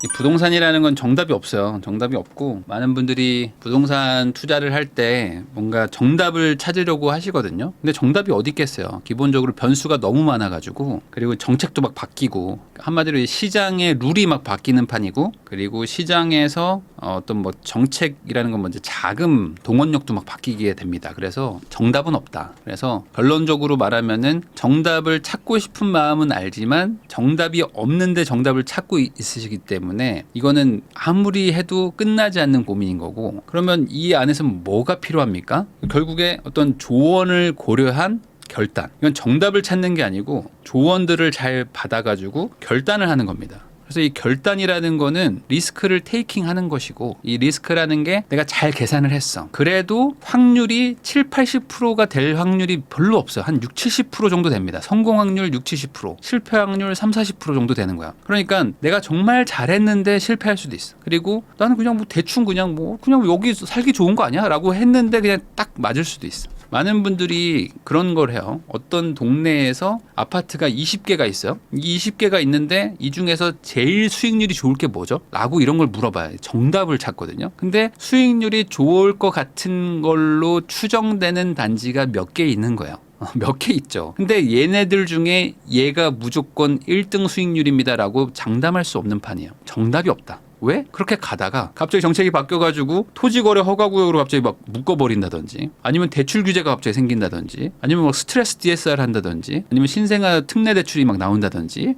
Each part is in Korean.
이 부동산이라는 건 정답이 없어요. 정답이 없고 많은 분들이 부동산 투자를 할 때 뭔가 정답을 찾으려고 하시거든요. 근데 정답이 어디 있겠어요. 기본적으로 변수가 너무 많아가지고 그리고 정책도 막 바뀌고 한마디로 이 시장의 룰이 막 바뀌는 판이고 그리고 시장에서 어떤 뭐 정책이라는 건 먼저 자금 동원력도 막 바뀌게 됩니다. 그래서 정답은 없다. 그래서 결론적으로 말하면은 정답을 찾고 싶은 마음은 알지만 정답이 없는데 정답을 찾고 있으시기 때문에 이거는 아무리 해도 끝나지 않는 고민인 거고 그러면 이 안에서 뭐가 필요합니까? 결국에 어떤 조언을 고려한 결단. 이건 정답을 찾는 게 아니고 조언들을 잘 받아가지고 결단을 하는 겁니다. 그래서 이 결단이라는 거는 리스크를 테이킹하는 것이고 이 리스크라는 게 내가 잘 계산을 했어. 그래도 확률이 7, 80%가 될 확률이 별로 없어요. 한 6, 70% 정도 됩니다. 성공 확률 6, 70%, 실패 확률 3, 40% 정도 되는 거야. 그러니까 내가 정말 잘했는데 실패할 수도 있어. 그리고 나는 그냥 뭐 대충 그냥 여기 살기 좋은 거 아니야? 라고 했는데 그냥 딱 맞을 수도 있어. 많은 분들이 그런 걸 해요. 어떤 동네에서 아파트가 20개가 있어요. 이 20개가 있는데 이 중에서 제일 수익률이 좋을 게 뭐죠? 라고 이런 걸 물어봐요. 정답을 찾거든요. 근데 수익률이 좋을 것 같은 걸로 추정되는 단지가 몇 개 있는 거예요. 몇 개 있죠. 근데 얘네들 중에 얘가 무조건 1등 수익률입니다라고 장담할 수 없는 판이에요. 정답이 없다. 왜? 그렇게 가다가 갑자기 정책이 바뀌어가지고 토지거래 허가구역으로 갑자기 막 묶어버린다든지 아니면 대출 규제가 갑자기 생긴다든지 아니면 막 스트레스 DSR 한다든지 아니면 신생아 특례 대출이 막 나온다든지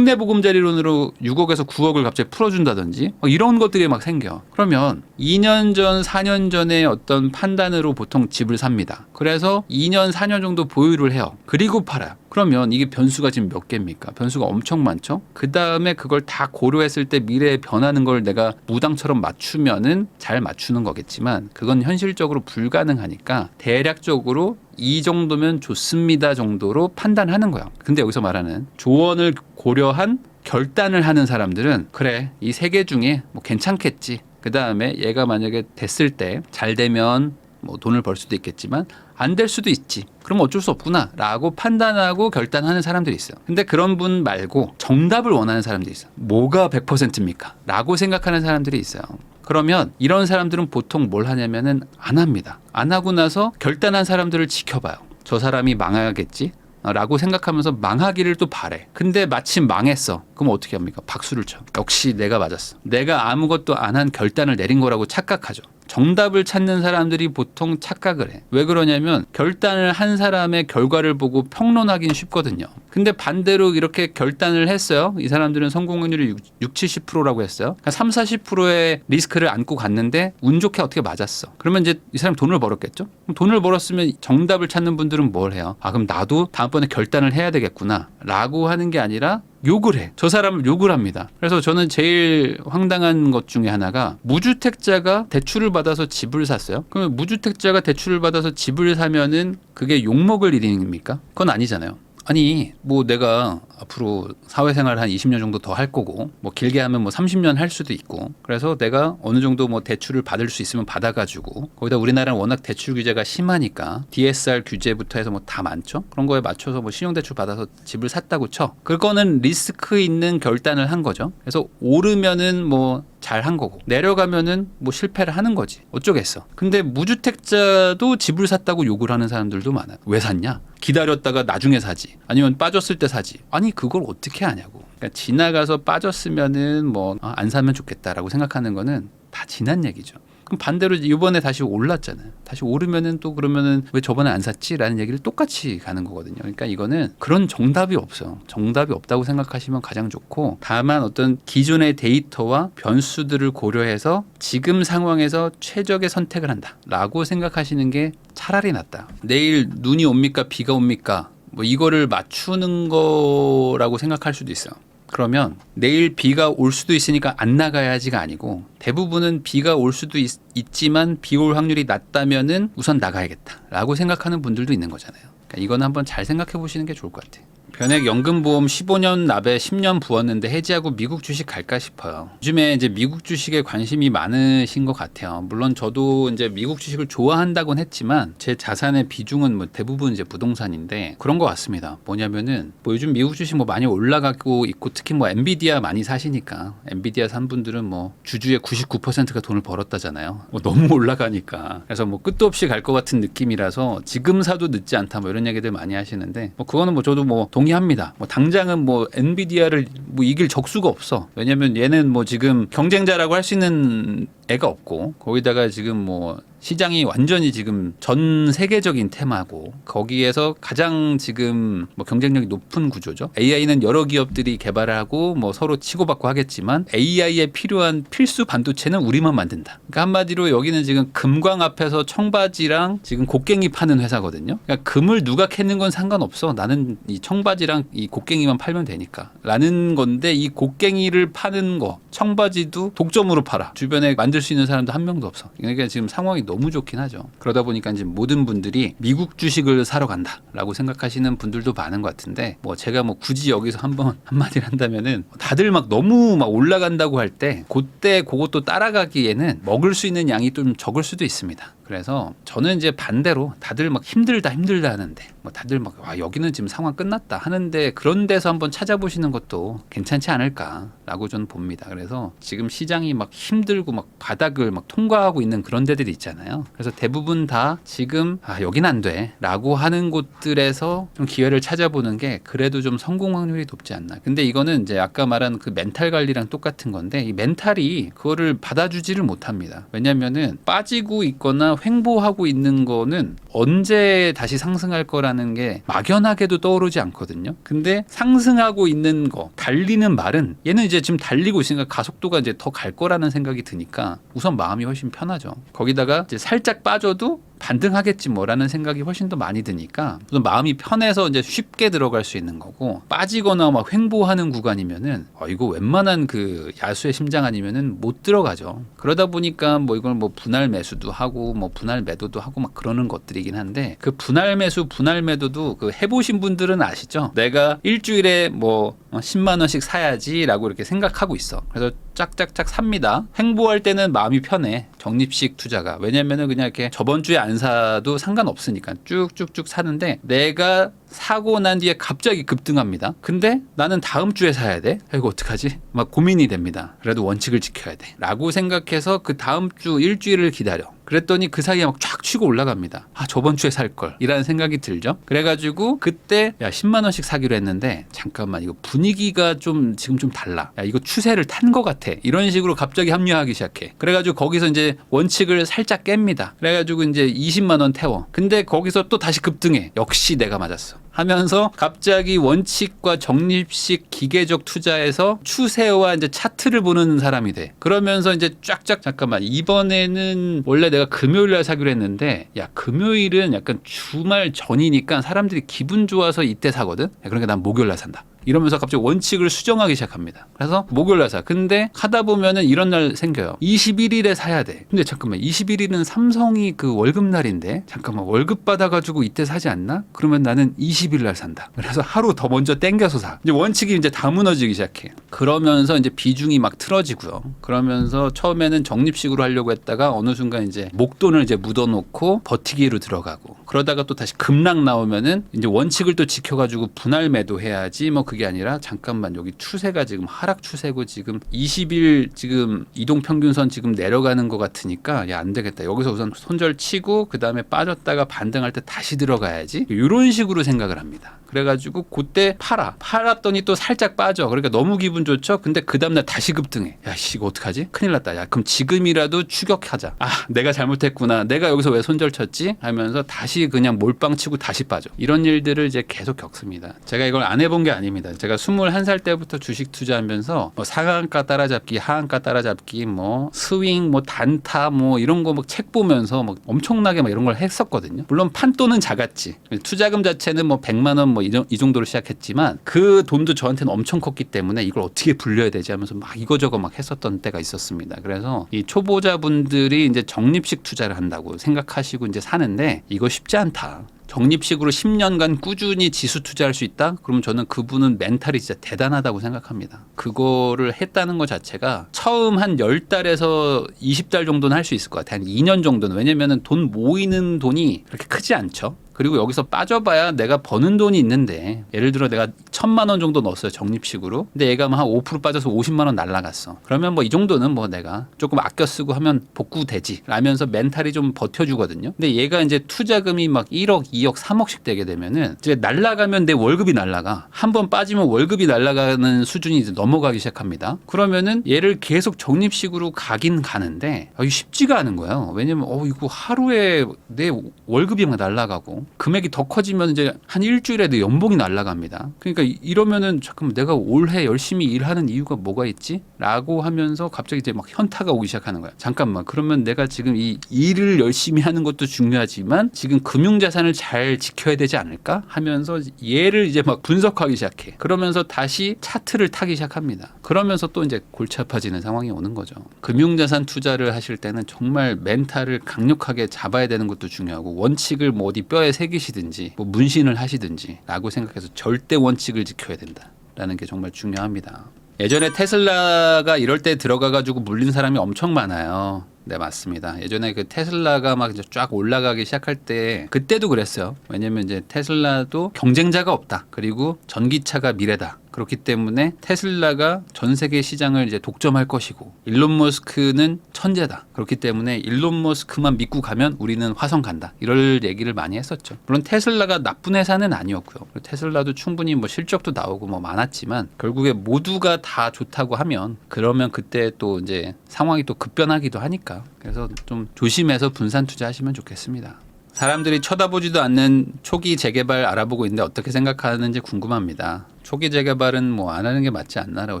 특례보금자리론으로 6억에서 9억을 갑자기 풀어준다든지 이런 것들이 막 생겨. 그러면 2년 전, 4년 전에 어떤 판단으로 보통 집을 삽니다. 그래서 2년, 4년 정도 보유를 해요. 그리고 팔아요. 그러면 이게 변수가 지금 몇 개입니까? 변수가 엄청 많죠? 그 다음에 그걸 다 고려했을 때 미래에 변하는 걸 내가 무당처럼 맞추면은 잘 맞추는 거겠지만 그건 현실적으로 불가능하니까 대략적으로 이 정도면 좋습니다 정도로 판단하는 거예요. 근데 여기서 말하는 조언을 고려한 결단을 하는 사람들은 그래, 이 세 개 중에 뭐 괜찮겠지. 그 다음에 얘가 만약에 됐을 때 잘 되면 뭐 돈을 벌 수도 있겠지만 안 될 수도 있지. 그럼 어쩔 수 없구나 라고 판단하고 결단하는 사람들이 있어요. 근데 그런 분 말고 정답을 원하는 사람들이 있어요. 뭐가 100%입니까? 라고 생각하는 사람들이 있어요. 그러면 이런 사람들은 보통 뭘 하냐면은 안 합니다. 안 하고 나서 결단한 사람들을 지켜봐요. 저 사람이 망하겠지? 라고 생각하면서 망하기를 또 바래. 근데 마침 망했어. 그럼 어떻게 합니까? 박수를 쳐. 역시 내가 맞았어. 내가 아무것도 안 한 결단을 내린 거라고 착각하죠. 정답을 찾는 사람들이 보통 착각을 해. 왜 그러냐면 결단을 한 사람의 결과를 보고 평론하기는 쉽거든요. 근데 반대로 이렇게 결단을 했어요. 이 사람들은 성공 확률이 6, 70%라고 했어요. 그러니까 3, 40%의 리스크를 안고 갔는데 운 좋게 어떻게 맞았어. 그러면 이제 이 사람 돈을 벌었겠죠? 그럼 돈을 벌었으면 정답을 찾는 분들은 뭘 해요? 아, 그럼 나도 다음번에 결단을 해야 되겠구나 라고 하는 게 아니라 욕을 해. 저 사람을 욕을 합니다. 그래서 저는 제일 황당한 것 중에 하나가 무주택자가 대출을 받아서 집을 샀어요. 그러면 무주택자가 대출을 받아서 집을 사면은 그게 욕먹을 일입니까? 그건 아니잖아요. 아니 뭐 내가 앞으로 사회생활 한 20년 정도 더 할 거고 뭐 길게 하면 뭐 30년 할 수도 있고 그래서 내가 어느 정도 뭐 대출을 받을 수 있으면 받아가지고 거기다 우리나라는 워낙 대출 규제가 심하니까 DSR 규제부터 해서 뭐 다 많죠. 그런 거에 맞춰서 뭐 신용대출 받아서 집을 샀다고 쳐. 그거는 리스크 있는 결단을 한 거죠. 그래서 오르면은 뭐 잘한 거고 내려가면은 뭐 실패를 하는 거지. 어쩌겠어. 근데 무주택자도 집을 샀다고 욕을 하는 사람들도 많아요. 왜 샀냐? 기다렸다가 나중에 사지. 아니면 빠졌을 때 사지. 아니 그걸 어떻게 하냐고. 그러니까 지나가서 빠졌으면은 뭐 안 사면 좋겠다라고 생각하는 거는 다 지난 얘기죠. 그럼 반대로 이번에 다시 올랐잖아요. 다시 오르면은 또 그러면은 왜 저번에 안 샀지라는 얘기를 똑같이 가는 거거든요. 그러니까 이거는 그런 정답이 없어요. 정답이 없다고 생각하시면 가장 좋고 다만 어떤 기존의 데이터와 변수들을 고려해서 지금 상황에서 최적의 선택을 한다라고 생각하시는 게 차라리 낫다. 내일 눈이 옵니까? 비가 옵니까? 뭐 이거를 맞추는 거라고 생각할 수도 있어요. 그러면 내일 비가 올 수도 있으니까 안 나가야지가 아니고 대부분은 비가 올 수도 있지만 비 올 확률이 낮다면은 우선 나가야겠다라고 생각하는 분들도 있는 거잖아요. 그러니까 이거는 한번 잘 생각해 보시는 게 좋을 것 같아요. 변액 연금보험 15년 납에 10년 부었는데 해지하고 미국 주식 갈까 싶어요. 요즘에 이제 미국 주식에 관심이 많으신 것 같아요. 물론 저도 이제 미국 주식을 좋아한다곤 했지만 제 자산의 비중은 뭐 대부분 이제 부동산인데 그런 것 같습니다. 뭐냐면은 뭐 요즘 미국 주식 뭐 많이 올라가고 있고 특히 뭐 엔비디아 많이 사시니까 엔비디아 산 분들은 뭐 주주의 99%가 돈을 벌었다잖아요. 뭐 너무 올라가니까. 그래서 뭐 끝도 없이 갈 것 같은 느낌이라서 지금 사도 늦지 않다 뭐 이런 얘기들 많이 하시는데 뭐 그거는 뭐 저도 뭐 동의합니다. 뭐 당장은 뭐 엔비디아를 뭐 이길 적수가 없어. 왜냐면 얘는 뭐 지금 경쟁자라고 할 수 있는 애가 없고 거기다가 지금 뭐 시장이 완전히 지금 전 세계적인 테마고 거기에서 가장 지금 뭐 경쟁력이 높은 구조죠. AI는 여러 기업들이 개발하고 뭐 서로 치고받고 하겠지만 AI에 필요한 필수 반도체는 우리만 만든다. 그러니까 한마디로 여기는 지금 금광 앞에서 청바지랑 지금 곡괭이 파는 회사거든요. 그러니까 금을 누가 캐는 건 상관없어. 나는 이 청바지랑 이 곡괭이만 팔면 되니까. 라는 건데 이 곡괭이를 파는 거 청바지도 독점으로 팔아. 주변에 만들 수 있는 사람도 한 명도 없어. 그러니까 지금 상황이 너무 좋긴 하죠. 그러다 보니까 이제 모든 분들이 미국 주식을 사러 간다라고 생각하시는 분들도 많은 것 같은데 뭐 제가 뭐 굳이 여기서 한번 한마디를 한다면은 다들 막 너무 막 올라간다고 할 때 그때 그것도 따라가기에는 먹을 수 있는 양이 좀 적을 수도 있습니다. 그래서 저는 이제 반대로 다들 막 힘들다 하는데 뭐 다들 막 와, 여기는 지금 상황 끝났다 하는데 그런 데서 한번 찾아보시는 것도 괜찮지 않을까라고 저는 봅니다. 그래서 지금 시장이 막 힘들고 막 바닥을 막 통과하고 있는 그런 데들이 있잖아요. 그래서 대부분 다 지금 여긴 안 돼라고 하는 곳들에서 좀 기회를 찾아보는 게 그래도 좀 성공 확률이 높지 않나. 근데 이거는 이제 아까 말한 그 멘탈 관리랑 똑같은 건데 이 멘탈이 그거를 받아주지를 못합니다. 왜냐면은 빠지고 있거나 횡보하고 있는 거는 언제 다시 상승할 거라는 게 막연하게도 떠오르지 않거든요. 근데 상승하고 있는 거, 달리는 말은 얘는 이제 지금 달리고 있으니까 가속도가 이제 더 갈 거라는 생각이 드니까 우선 마음이 훨씬 편하죠. 거기다가 이제 살짝 빠져도 반등하겠지 뭐라는 생각이 훨씬 더 많이 드니까 우선 마음이 편해서 이제 쉽게 들어갈 수 있는 거고 빠지거나 막 횡보하는 구간이면은 이거 웬만한 그 야수의 심장 아니면은 못 들어가죠. 그러다 보니까 뭐 이걸 뭐 분할 매수도 하고 뭐 분할 매도도 하고 막 그러는 것들이긴 한데 그 분할 매수 분할 매도도 그 해보신 분들은 아시죠? 내가 일주일에 뭐 10만 원씩 사야지라고 이렇게 생각하고 있어. 그래서 짝짝짝 삽니다. 횡보할 때는 마음이 편해. 적립식 투자가. 왜냐면은 그냥 이렇게 저번 주에 안 사도 상관없으니까 쭉쭉쭉 사는데 내가 사고 난 뒤에 갑자기 급등합니다. 근데 나는 다음 주에 사야 돼. 이거 어떡하지? 막 고민이 됩니다. 그래도 원칙을 지켜야 돼. 라고 생각해서 그 다음 주 일주일을 기다려. 그랬더니 그 사이에 막 쫙 치고 올라갑니다. 저번 주에 살 걸. 이라는 생각이 들죠. 그래가지고 그때 10만 원씩 사기로 했는데 잠깐만 이거 분위기가 좀 지금 좀 달라. 이거 추세를 탄 것 같아. 이런 식으로 갑자기 합류하기 시작해. 그래가지고 거기서 이제 원칙을 살짝 깹니다. 그래가지고 이제 20만 원 태워. 근데 거기서 또 다시 급등해. 역시 내가 맞았어. 하면서 갑자기 원칙과 적립식 기계적 투자에서 추세와 이제 차트를 보는 사람이 돼. 그러면서 이제 쫙쫙 잠깐만 이번에는 원래 내가 금요일 날 사기로 했는데 금요일은 약간 주말 전이니까 사람들이 기분 좋아서 이때 사거든. 그러니까 난 목요일 날 산다. 이러면서 갑자기 원칙을 수정하기 시작합니다. 그래서 목요일 날 사. 근데 하다 보면은 이런 날 생겨요. 21일에 사야 돼. 근데 잠깐만 21일은 삼성이 그 월급날인데 잠깐만 월급 받아가지고 이때 사지 않나? 그러면 나는 20일 날 산다. 그래서 하루 더 먼저 땡겨서 사. 이제 원칙이 이제 다 무너지기 시작해. 그러면서 이제 비중이 막 틀어지고요. 그러면서 처음에는 적립식으로 하려고 했다가 어느 순간 이제 목돈을 이제 묻어놓고 버티기로 들어가고 그러다가 또 다시 급락 나오면은 이제 원칙을 또 지켜가지고 분할 매도해야지 뭐 그게 아니라 잠깐만 여기 추세가 지금 하락 추세고 지금 20일 지금 이동평균선 지금 내려가는 것 같으니까 안 되겠다. 여기서 우선 손절 치고 그 다음에 빠졌다가 반등할 때 다시 들어가야지. 이런 식으로 생각을 합니다. 그래가지고 그때 팔았더니 또 살짝 빠져. 그러니까 너무 기분 좋죠. 근데 그 다음날 다시 급등해. 이거 어떡하지? 큰일 났다. 그럼 지금이라도 추격하자. 내가 잘못했구나. 내가 여기서 왜 손절 쳤지? 하면서 다시 그냥 몰빵 치고 다시 빠져. 이런 일들을 이제 계속 겪습니다. 제가 이걸 안 해본 게 아닙니다. 제가 21살 때부터 주식 투자하면서 뭐 상한가 따라잡기, 하한가 따라잡기, 뭐 스윙, 뭐 단타, 뭐 이런 거 막 책 보면서 막 엄청나게 막 이런 걸 했었거든요. 물론 판돈은 작았지. 투자금 자체는 뭐 100만 원 뭐 이 정도로 시작했지만 그 돈도 저한테는 엄청 컸기 때문에 이걸 어떻게 불려야 되지 하면서 막 이거저거 막 했었던 때가 있었습니다. 그래서 이 초보자분들이 이제 적립식 투자를 한다고 생각하시고 이제 사는데 이거 쉽지 않다. 적립식으로 10년간 꾸준히 지수 투자할 수 있다? 그러면 저는 그분은 멘탈이 진짜 대단하다고 생각합니다. 그거를 했다는 것 자체가 처음 한 10달에서 20달 정도는 할 수 있을 것 같아요. 한 2년 정도는. 왜냐면은 돈 모이는 돈이 그렇게 크지 않죠. 그리고 여기서 빠져봐야 내가 버는 돈이 있는데, 예를 들어 내가 1,000만 원 정도 넣었어요, 적립식으로. 근데 얘가 한 5% 빠져서 50만 원 날라갔어. 그러면 뭐 이 정도는 뭐 내가 조금 아껴 쓰고 하면 복구되지 라면서 멘탈이 좀 버텨주거든요. 근데 얘가 이제 투자금이 막 1억, 2억, 3억씩 되게 되면은 이제 날라가면 내 월급이 날라가. 한 번 빠지면 월급이 날라가는 수준이 이제 넘어가기 시작합니다. 그러면은 얘를 계속 적립식으로 가긴 가는데 이게 쉽지가 않은 거예요. 왜냐면 이거 하루에 내 월급이 막 날라가고 금액이 더 커지면 이제 한 일주일에 내 연봉이 날아갑니다. 그러니까 이러면은 잠깐만 내가 올해 열심히 일하는 이유가 뭐가 있지? 라고 하면서 갑자기 이제 막 현타가 오기 시작하는 거야. 잠깐만 그러면 내가 지금 이 일을 열심히 하는 것도 중요하지만 지금 금융자산을 잘 지켜야 되지 않을까? 하면서 얘를 이제 막 분석하기 시작해. 그러면서 다시 차트를 타기 시작합니다. 그러면서 또 이제 골치 아파지는 상황이 오는 거죠. 금융자산 투자를 하실 때는 정말 멘탈을 강력하게 잡아야 되는 것도 중요하고 원칙을 뭐 어디 뼈에 새기시든지 뭐 문신을 하시든지 라고 생각해서 절대 원칙을 지켜야 된다라는 게 정말 중요합니다. 예전에 테슬라가 이럴 때 들어가가지고 물린 사람이 엄청 많아요. 네, 맞습니다. 예전에 그 테슬라가 막 쫙 올라가기 시작할 때 그때도 그랬어요. 왜냐면 이제 테슬라도 경쟁자가 없다. 그리고 전기차가 미래다. 그렇기 때문에 테슬라가 전 세계 시장을 이제 독점할 것이고 일론 머스크는 천재다. 그렇기 때문에 일론 머스크만 믿고 가면 우리는 화성 간다. 이럴 얘기를 많이 했었죠. 물론 테슬라가 나쁜 회사는 아니었고요. 테슬라도 충분히 뭐 실적도 나오고 뭐 많았지만 결국에 모두가 다 좋다고 하면 그러면 그때 또 이제 상황이 또 급변하기도 하니까 그래서 좀 조심해서 분산 투자하시면 좋겠습니다. 사람들이 쳐다보지도 않는 초기 재개발 알아보고 있는데 어떻게 생각하는지 궁금합니다. 초기 재개발은 뭐 안 하는 게 맞지 않나라고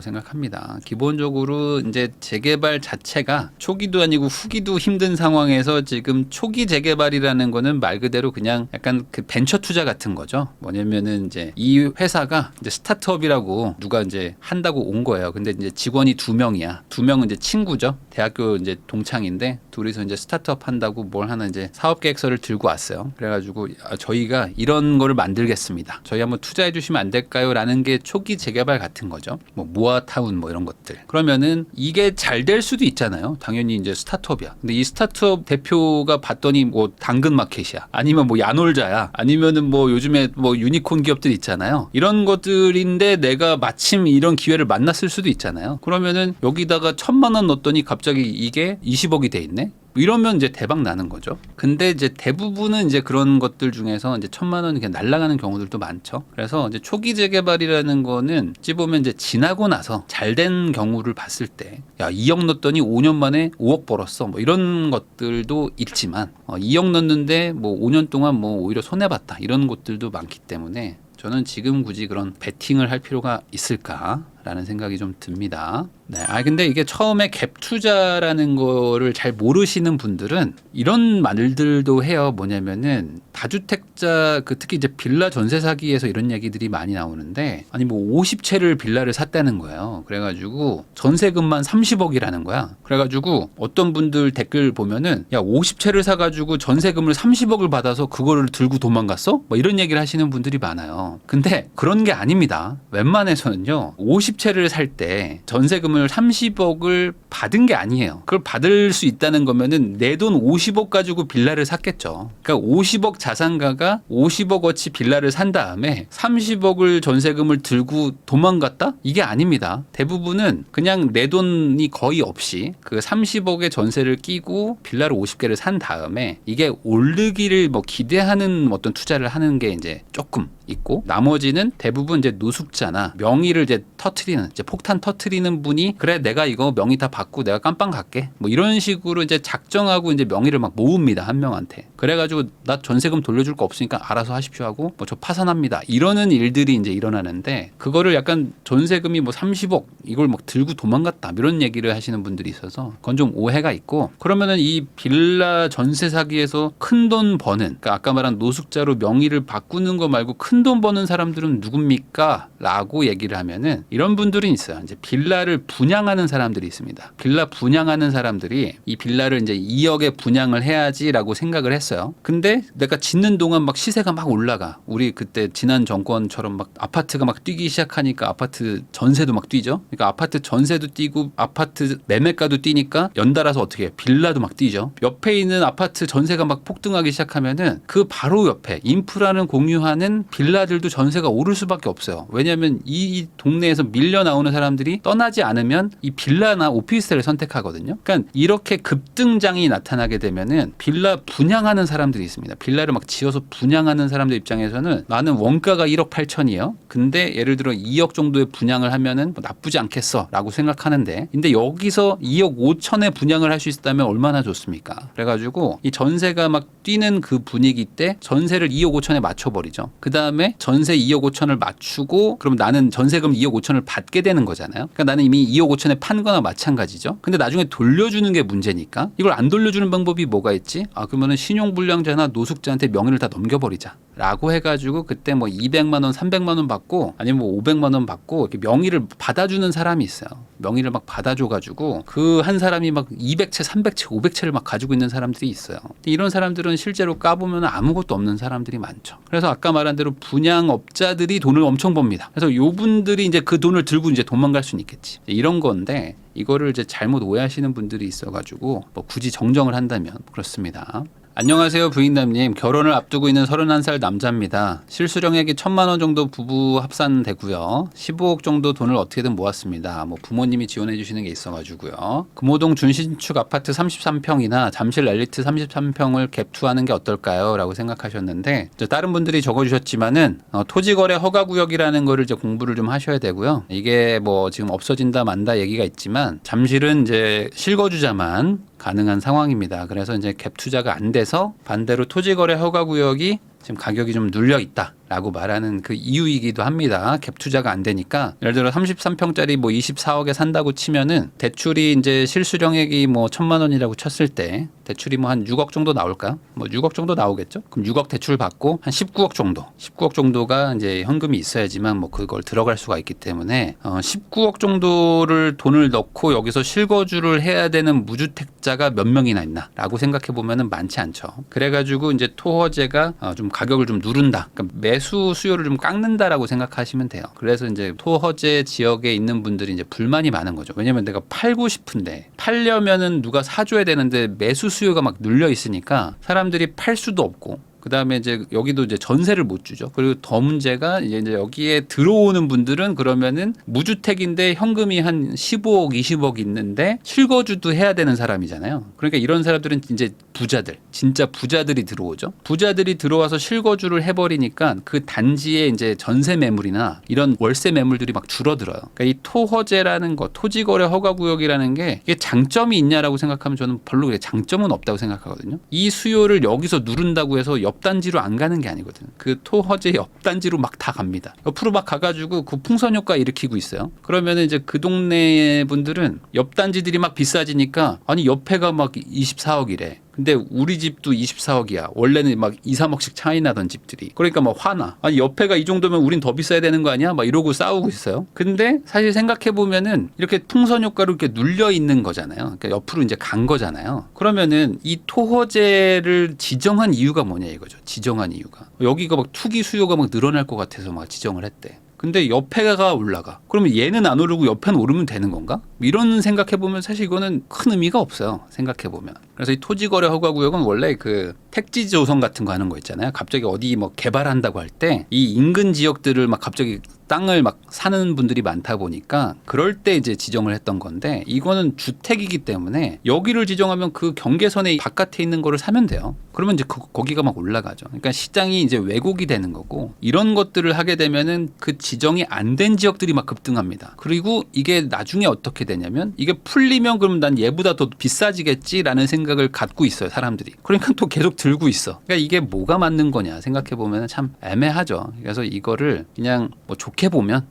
생각합니다. 기본적으로 이제 재개발 자체가 초기도 아니고 후기도 힘든 상황에서 지금 초기 재개발이라는 거는 말 그대로 그냥 약간 그 벤처 투자 같은 거죠. 뭐냐면은 이제 이 회사가 이제 스타트업이라고 누가 이제 한다고 온 거예요. 근데 이제 직원이 2명이야. 2명은 이제 친구죠. 대학교 이제 동창인데 둘이서 이제 스타트업 한다고 뭘 하나 이제 사업 계획서를 들고 왔어요. 그래가지고 저희가 이런 거를 만들겠습니다. 저희 한번 투자해 주시면 안 될까요? 라는 게 초기 재개발 같은 거죠. 뭐 모아타운 뭐 이런 것들. 그러면은 이게 잘 될 수도 있잖아요. 당연히 이제 스타트업이야. 근데 이 스타트업 대표가 봤더니 뭐 당근마켓이야. 아니면 뭐 야놀자야. 아니면은 뭐 요즘에 뭐 유니콘 기업들 있잖아요. 이런 것들인데 내가 마침 이런 기회를 만났을 수도 있잖아요. 그러면은 여기다가 1,000만 원 넣었더니 갑자기 이게 20억이 돼 있네. 이러면 이제 대박 나는 거죠. 근데 이제 대부분은 이제 그런 것들 중에서 이제 1,000만 원이 그냥 날아가는 경우들도 많죠. 그래서 이제 초기 재개발이라는 거는 어찌 보면 이제 지나고 나서 잘 된 경우를 봤을 때, 야, 2억 넣었더니 5년 만에 5억 벌었어. 뭐 이런 것들도 있지만, 2억 넣었는데 뭐 5년 동안 뭐 오히려 손해봤다. 이런 것들도 많기 때문에 저는 지금 굳이 그런 베팅을 할 필요가 있을까라는 생각이 좀 듭니다. 네. 근데 이게 처음에 갭 투자라는 거를 잘 모르시는 분들은 이런 말들도 해요. 뭐냐면은 다주택자 특히 이제 빌라 전세 사기에서 이런 얘기들이 많이 나오는데 아니 뭐 50채를 빌라를 샀다는 거예요. 그래가지고 전세금만 30억이라는 거야. 그래가지고 어떤 분들 댓글 보면은 야 50채를 사가지고 전세금을 30억을 받아서 그거를 들고 도망갔어? 뭐 이런 얘기를 하시는 분들이 많아요. 근데 그런 게 아닙니다. 웬만해서는요 50채를 살 때 전세금을 30억을 받은 게 아니에요. 그걸 받을 수 있다는 거면은 내 돈 50억 가지고 빌라를 샀겠죠. 그러니까 50억 자산가가 50억어치 빌라를 산 다음에 30억을 전세금을 들고 도망갔다? 이게 아닙니다. 대부분은 그냥 내 돈이 거의 없이 그 30억의 전세를 끼고 빌라를 50개를 산 다음에 이게 오르기를 뭐 기대하는 어떤 투자를 하는 게 이제 조금 있고 나머지는 대부분 이제 노숙자나 명의를 이제 터트리는 이제 폭탄 터트리는 분이 그래 내가 이거 명의 다 받고 내가 깜빵 갈게 뭐 이런 식으로 이제 작정하고 이제 명의를 막 모읍니다 한 명한테. 그래가지고 나 전세금 돌려줄 거 없으니까 알아서 하십시오 하고 뭐 저 파산합니다 이러는 일들이 이제 일어나는데 그거를 약간 전세금이 뭐 30억 이걸 막 들고 도망갔다 이런 얘기를 하시는 분들이 있어서 그건 좀 오해가 있고 그러면은 이 빌라 전세 사기에서 큰 돈 버는 그러니까 아까 말한 노숙자로 명의를 바꾸는 거 말고 큰 돈 버는 사람들은 누굽니까? 라고 얘기를 하면은 이런 이런 분들이 있어요. 이제 빌라를 분양하는 사람들이 있습니다. 빌라 분양하는 사람들이 이 빌라를 이제 2억에 분양을 해야지라고 생각을 했어요. 근데 내가 짓는 동안 막 시세가 막 올라가. 우리 그때 지난 정권처럼 막 아파트가 막 뛰기 시작하니까 아파트 전세도 막 뛰죠. 그러니까 아파트 전세도 뛰고 아파트 매매가도 뛰니까 연달아서 어떻게 해요? 빌라도 막 뛰죠. 옆에 있는 아파트 전세가 막 폭등하기 시작하면은 그 바로 옆에 인프라는 공유하는 빌라들도 전세가 오를 수밖에 없어요. 왜냐하면 이 동네에서 밀려 나오는 사람들이 떠나지 않으면 이 빌라나 오피스텔을 선택하거든요. 그러니까 이렇게 급등장이 나타나게 되면은 빌라 분양하는 사람들이 있습니다. 빌라를 막 지어서 분양하는 사람들 입장에서는 나는 원가가 1억 8천이에요. 근데 예를 들어 2억 정도의 분양을 하면은 뭐 나쁘지 않겠어라고 생각하는데, 근데 여기서 2억 5천에 분양을 할 수 있다면 얼마나 좋습니까? 그래가지고 이 전세가 막 뛰는 그 분위기 때 전세를 2억 5천에 맞춰버리죠. 그 다음에 전세 2억 5천을 맞추고 그럼 나는 전세금 2억 5천을 받게 되는 거잖아요. 그러니까 나는 이미 2억 5천에 판 거나 마찬가지죠. 근데 나중에 돌려주는 게 문제니까 이걸 안 돌려주는 방법이 뭐가 있지? 그러면은 신용불량자나 노숙자한테 명의를 다 넘겨버리자 라고 해가지고 그때 뭐 200만 원 300만 원 받고 아니면 뭐 500만 원 받고 이렇게 명의를 받아주는 사람이 있어요. 명의를 막 받아줘가지고 그 한 사람이 막 200채 300채 500채를 막 가지고 있는 사람들이 있어요. 이런 사람들은 실제로 까보면 아무것도 없는 사람들이 많죠. 그래서 아까 말한 대로 분양업자들이 돈을 엄청 법니다. 그래서 요 분들이 이제 그 돈을 들고 이제 도망갈 수는 있겠지. 이런 건데 이거를 이제 잘못 오해하시는 분들이 있어가지고 뭐 굳이 정정을 한다면 그렇습니다. 안녕하세요 부인남님. 결혼을 앞두고 있는 31살 남자입니다. 실수령액이 1,000만 원 정도 부부 합산되고요. 15억 정도 돈을 어떻게든 모았습니다. 뭐 부모님이 지원해 주시는 게 있어가지고요. 금호동 준신축 아파트 33평이나 잠실 엘리트 33평을 갭투하는 게 어떨까요? 라고 생각하셨는데 다른 분들이 적어주셨지만은 토지거래 허가구역이라는 거를 이제 공부를 좀 하셔야 되고요. 이게 뭐 지금 없어진다 만다 얘기가 있지만 잠실은 이제 실거주자만 가능한 상황입니다. 그래서 이제 갭 투자가 안 돼서 반대로 토지거래 허가구역이 지금 가격이 좀 눌려 있다라고 말하는 그 이유이기도 합니다. 갭 투자가 안 되니까 예를 들어 33평짜리 뭐 24억에 산다고 치면은 대출이 이제 실수령액이 뭐 1,000만 원이라고 쳤을 때 대출이 뭐 한 6억 정도 나올까요? 뭐 6억 정도 나오겠죠? 그럼 6억 대출 받고 한 19억 정도, 19억 정도가 이제 현금이 있어야지만 뭐 그걸 들어갈 수가 있기 때문에 19억 정도를 돈을 넣고 여기서 실거주를 해야 되는 무주택자가 몇 명이나 있나라고 생각해 보면은 많지 않죠. 그래가지고 이제 토허제가 좀 가격을 좀 누른다. 그러니까 매수 수요를 좀 깎는다라고 생각하시면 돼요. 그래서 이제 토허제 지역에 있는 분들이 이제 불만이 많은 거죠. 왜냐면 내가 팔고 싶은데 팔려면은 누가 사줘야 되는데 매수 수요가 막 눌려 있으니까 사람들이 팔 수도 없고. 그 다음에 이제 여기도 이제 전세를 못 주죠. 그리고 더 문제가 이제 여기에 들어오는 분들은 그러면은 무주택인데 현금이 한 15억, 20억 있는데 실거주도 해야 되는 사람이잖아요. 그러니까 이런 사람들은 이제 부자들, 진짜 부자들이 들어오죠. 부자들이 들어와서 실거주를 해버리니까 그 단지에 이제 전세 매물이나 이런 월세 매물들이 막 줄어들어요. 그러니까 이 토허제라는 거, 토지거래 허가구역이라는 게 이게 장점이 있냐라고 생각하면 저는 별로 장점은 없다고 생각하거든요. 이 수요를 여기서 누른다고 해서 옆 단지로 안 가는 게 아니거든. 그 토허제 옆 단지로 막 다 갑니다. 옆으로 막 가가지고 그 풍선 효과 일으키고 있어요. 그러면은 이제 그 동네 분들은 옆 단지들이 막 비싸지니까 아니 옆에가 막 24억이래. 근데 우리 집도 24억이야. 원래는 막 2, 3억씩 차이 나던 집들이. 그러니까 막 화나. 아니 옆에가 이 정도면 우린 더 비싸야 되는 거 아니야? 막 이러고 싸우고 있어요. 근데 사실 생각해 보면은 이렇게 풍선 효과로 이렇게 눌려 있는 거잖아요. 그러니까 옆으로 이제 간 거잖아요. 그러면은 이 토허제를 지정한 이유가 뭐냐 이거죠. 지정한 이유가. 여기가 막 투기 수요가 막 늘어날 것 같아서 막 지정을 했대. 근데 옆에가 올라가. 그러면 얘는 안 오르고 옆에는 오르면 되는 건가? 이런 생각해보면 사실 이거는 큰 의미가 없어요. 생각해보면. 그래서 이 토지거래 허가구역은 원래 그 택지 조성 같은 거 하는 거 있잖아요. 갑자기 어디 뭐 개발한다고 할 때 이 인근 지역들을 막 갑자기 땅을 막 사는 분들이 많다 보니까 그럴 때 이제 지정을 했던 건데 이거는 주택이기 때문에 여기를 지정하면 그 경계선의 바깥에 있는 거를 사면 돼요. 그러면 이제 거기가 막 올라가죠. 그러니까 시장이 이제 왜곡이 되는 거고 이런 것들을 하게 되면은 그 지정이 안 된 지역들이 막 급등합니다. 그리고 이게 나중에 어떻게 되냐면 이게 풀리면 그럼 난 얘보다 더 비싸지겠지라는 생각을 갖고 있어요. 사람들이. 그러니까 또 계속 들고 있어. 그러니까 이게 뭐가 맞는 거냐 생각해 보면 참 애매하죠. 그래서 이거를 그냥 뭐 좋게 보면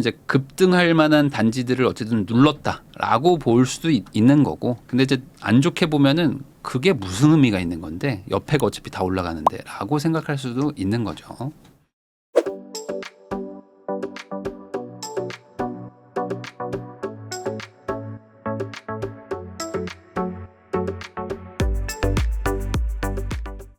이제 급등할 만한 단지들을 어쨌든 눌렀다라고 볼 수도 있는 거고. 근데 이제 안 좋게 보면은 그게 무슨 의미가 있는 건데 옆에가 어차피 다 올라가는데 라고 생각할 수도 있는 거죠.